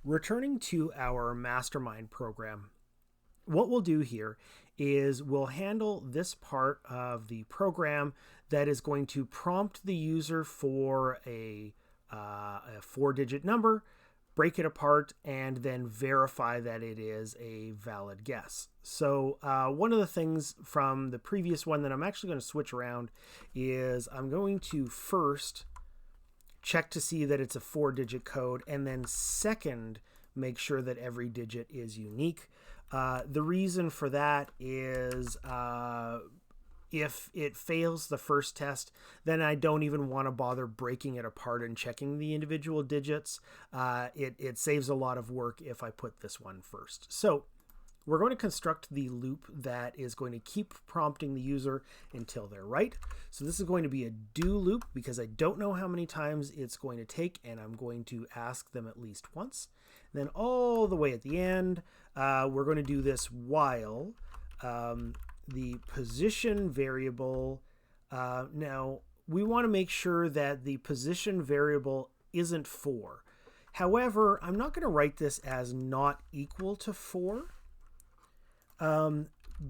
Returning to our Mastermind program, what we'll do here is we'll handle this part of the program that is going to prompt the user for a 4-digit number, break it apart, and then verify that it is a valid guess. So one of the things from the previous one that I'm actually going to switch around is I'm going to first check to see that it's a 4-digit code, and then second, make sure that every digit is unique. The reason for that is if it fails the first test, then I don't even want to bother breaking it apart and checking the individual digits. It saves a lot of work if I put this one first. So we're going to construct the loop that is going to keep prompting the user until they're right. So this is going to be a do loop because I don't know how many times it's going to take, and I'm going to ask them at least once. Then all the way at the end, we're going to do this while the position variable. Now, we want to make sure that the position variable isn't 4. However, I'm not going to write this as not equal to 4.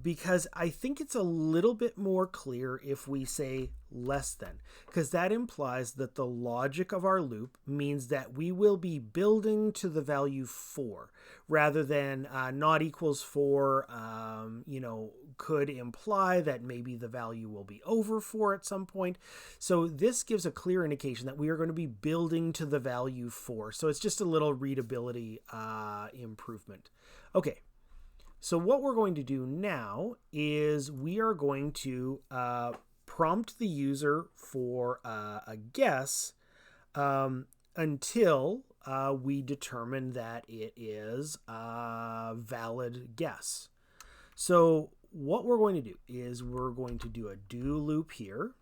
Because I think it's a little bit more clear if we say less than, because that implies that the logic of our loop means that we will be building to the value 4 rather than not equals 4, could imply that maybe the value will be over 4 at some point. So this gives a clear indication that we are going to be building to the value 4. So it's just a little readability improvement. Okay. So what we're going to do now is we are going to prompt the user for a guess until we determine that it is a valid guess. So what we're going to do is we're going to do a do loop here.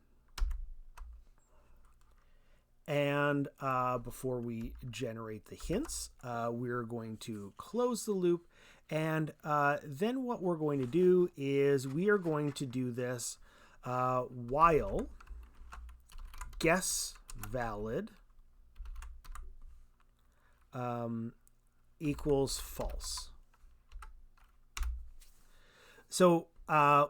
And before we generate the hints, we're going to close the loop. And then what we're going to do is we are going to do this while guess valid equals false. So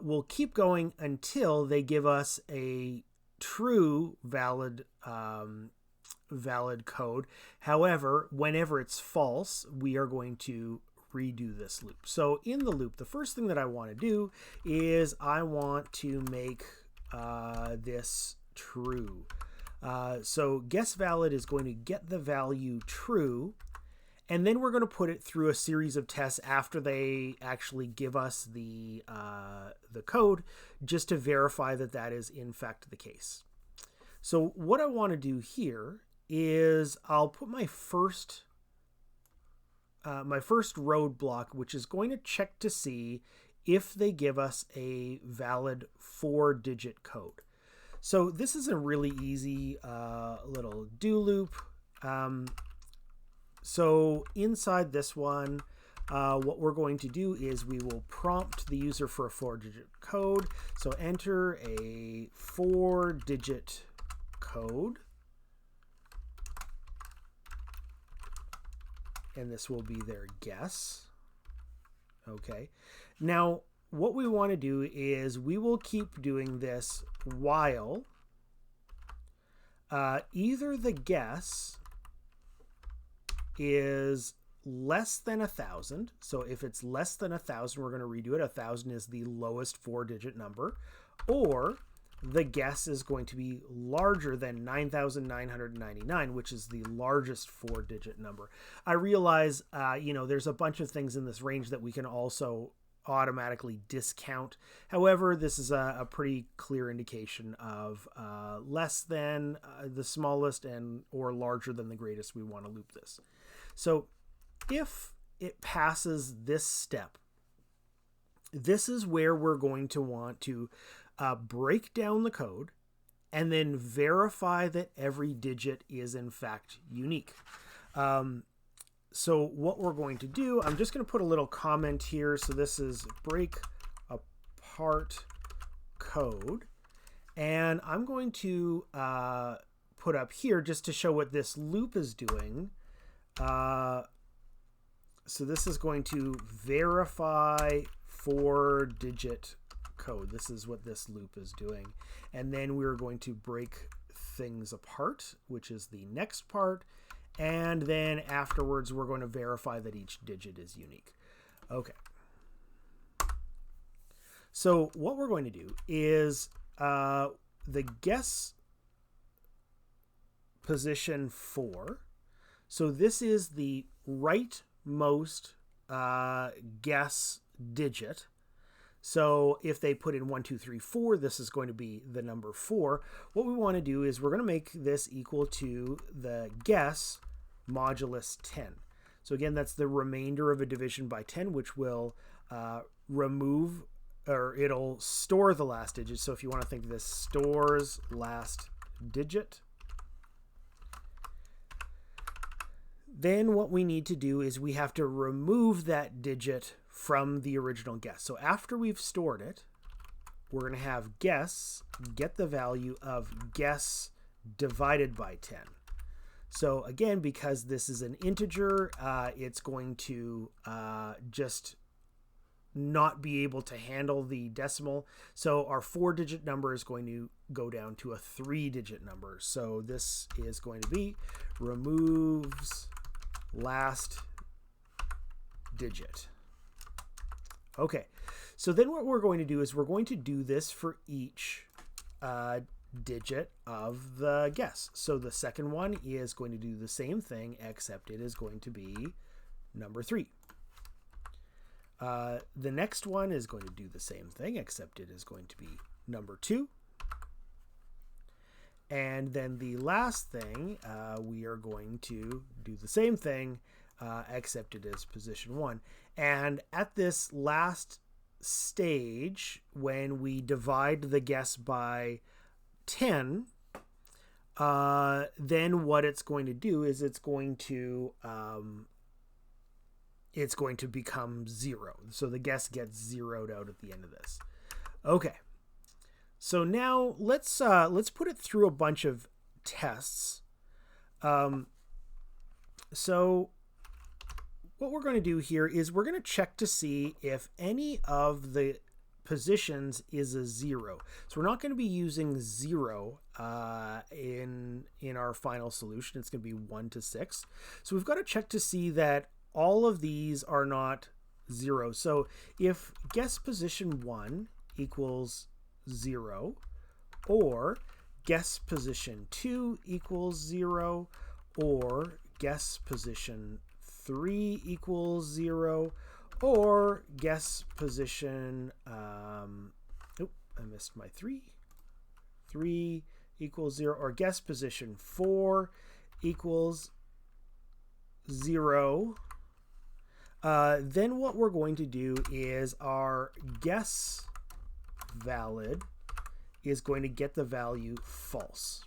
we'll keep going until they give us a true valid code. However, whenever it's false, we are going to redo this loop. So in the loop, the first thing that I want to do is I want to make this true. So guess valid is going to get the value true, and then we're going to put it through a series of tests after they actually give us the code, just to verify that that is in fact the case. So what I want to do here is I'll put my first roadblock, which is going to check to see if they give us a valid 4-digit code. So this is a really easy little do loop. So inside this one, what we're going to do is we will prompt the user for a 4-digit code. So enter a 4-digit code. And this will be their guess. Okay. Now, what we want to do is we will keep doing this while either the guess is less than 1,000. So if it's less than 1,000, we're going to redo it. 1,000 is the lowest 4-digit number. Or the guess is going to be larger than 9,999, which is the largest 4-digit number. I realize, there's a bunch of things in this range that we can also automatically discount. However, this is a pretty clear indication of less than the smallest and or larger than the greatest. We want to loop this. So if it passes this step, this is where we're going to want to break down the code and then verify that every digit is in fact unique. So what we're going to do, I'm just going to put a little comment here. So this is break apart code. And I'm going to put up here just to show what this loop is doing. So this is going to verify 4-digit code. This is what this loop is doing. And then we're going to break things apart, which is the next part. And then afterwards, we're going to verify that each digit is unique. Okay. So what we're going to do is the guess position 4. So this is the rightmost guess digit. So if they put in 1, 2, 3, 4, this is going to be the number 4. What we want to do is we're going to make this equal to the guess modulus 10. So again, that's the remainder of a division by 10, which will remove, or it'll store the last digit. So if you want to think of this, stores last digit. Then what we need to do is we have to remove that digit from the original guess. So after we've stored it, we're going to have guess get the value of guess divided by 10. So again, because this is an integer, it's going to just not be able to handle the decimal. So our 4-digit number is going to go down to a 3-digit number. So this is going to be removes last digit. Okay, so then what we're going to do is we're going to do this for each digit of the guess. So the second one is going to do the same thing, except it is going to be number 3. The next one is going to do the same thing, except it is going to be number 2. And then the last thing, we are going to do the same thing, except it is position 1. And at this last stage, when we divide the guess by 10, then what it's going to do is it's going to become 0. So the guess gets zeroed out at the end of this. Okay. So now let's put it through a bunch of tests. So what we're going to do here is we're going to check to see if any of the positions is a 0. So we're not going to be using 0 in our final solution. It's going to be 1 to 6. So we've got to check to see that all of these are not 0. So if guess position 1 equals 0, or guess position 2 equals 0, or guess position 3 equals 0, or guess position I missed my 3 equals 0, or guess position 4 equals 0, then what we're going to do is our guess valid is going to get the value false.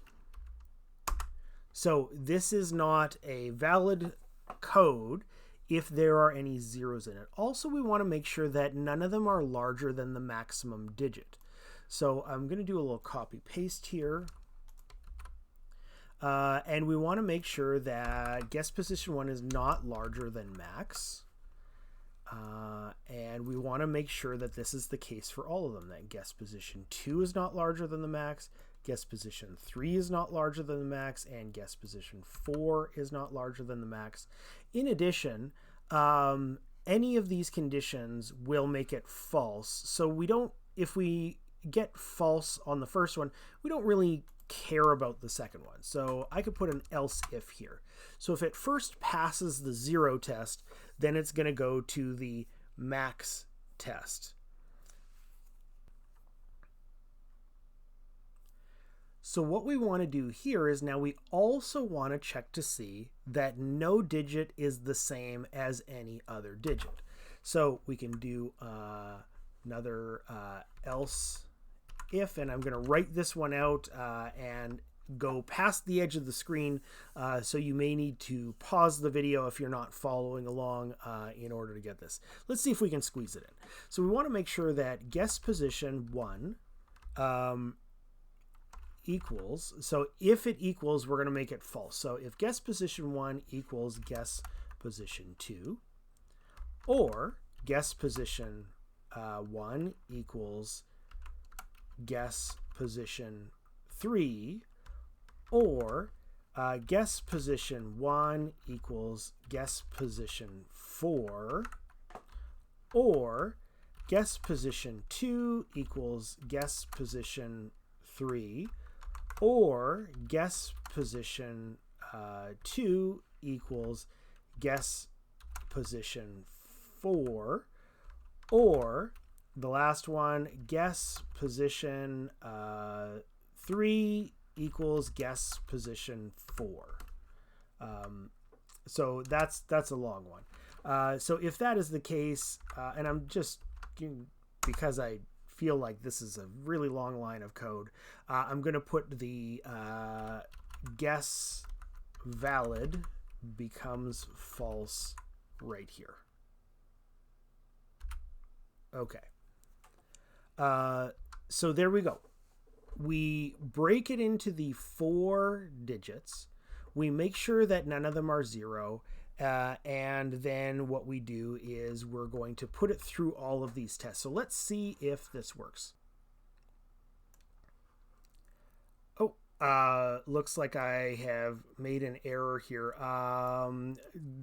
So this is not a valid code if there are any zeros in it. Also, we want to make sure that none of them are larger than the maximum digit. So I'm going to do a little copy paste here. And we want to make sure that guess position 1 is not larger than max. And we want to make sure that this is the case for all of them, that guess position 2 is not larger than the max, guess position 3 is not larger than the max, and guess position 4 is not larger than the max. In addition, any of these conditions will make it false. So we don't, if we get false on the first one, we don't really care about the second one. So I could put an else if here. So if it first passes the 0 test, then it's going to go to the max test. So what we want to do here is now we also want to check to see that no digit is the same as any other digit. So we can do another else if, and I'm going to write this one out and go past the edge of the screen, so you may need to pause the video if you're not following along in order to get this. Let's see if we can squeeze it in. So we want to make sure that guess position 1 equals, so if it equals, we're going to make it false. So if guess position 1 equals guess position 2, or guess position 1 equals guess position 3, or guess position 1 equals guess position 4, or guess position 2 equals guess position 3, or guess position 2 equals guess position 4, or the last one, guess position 3 equals guess position 4. So that's a long one. So if that is the case, and I'm just, because I feel like this is a really long line of code, I'm going to put the guess valid becomes false right here. Okay. So there we go. We break it into the 4 digits. We make sure that none of them are 0. And then what we do is we're going to put it through all of these tests. So let's see if this works. Oh, looks like I have made an error here.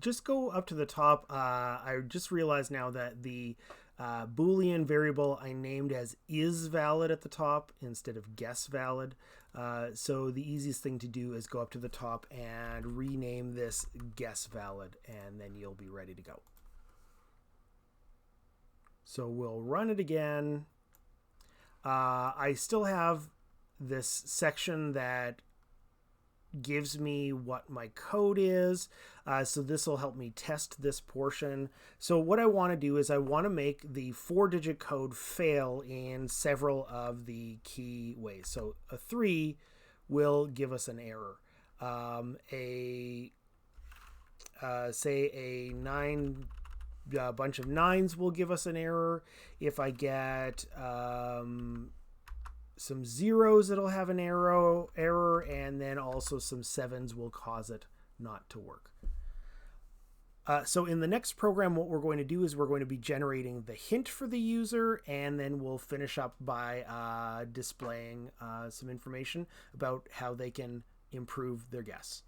Just go up to the top. I just realized now that the Boolean variable I named as is valid at the top instead of guess valid. So the easiest thing to do is go up to the top and rename this guess valid, and then you'll be ready to go. So we'll run it again. I still have this section that gives me what my code is. So this will help me test this portion. So what I want to do is I want to make the 4-digit code fail in several of the key ways. So a 3 will give us an error. Say a 9, a bunch of 9s will give us an error. If I get some 0s, it'll have an error, and then also some 7s will cause it not to work. So in the next program, what we're going to do is we're going to be generating the hint for the user, and then we'll finish up by displaying some information about how they can improve their guess.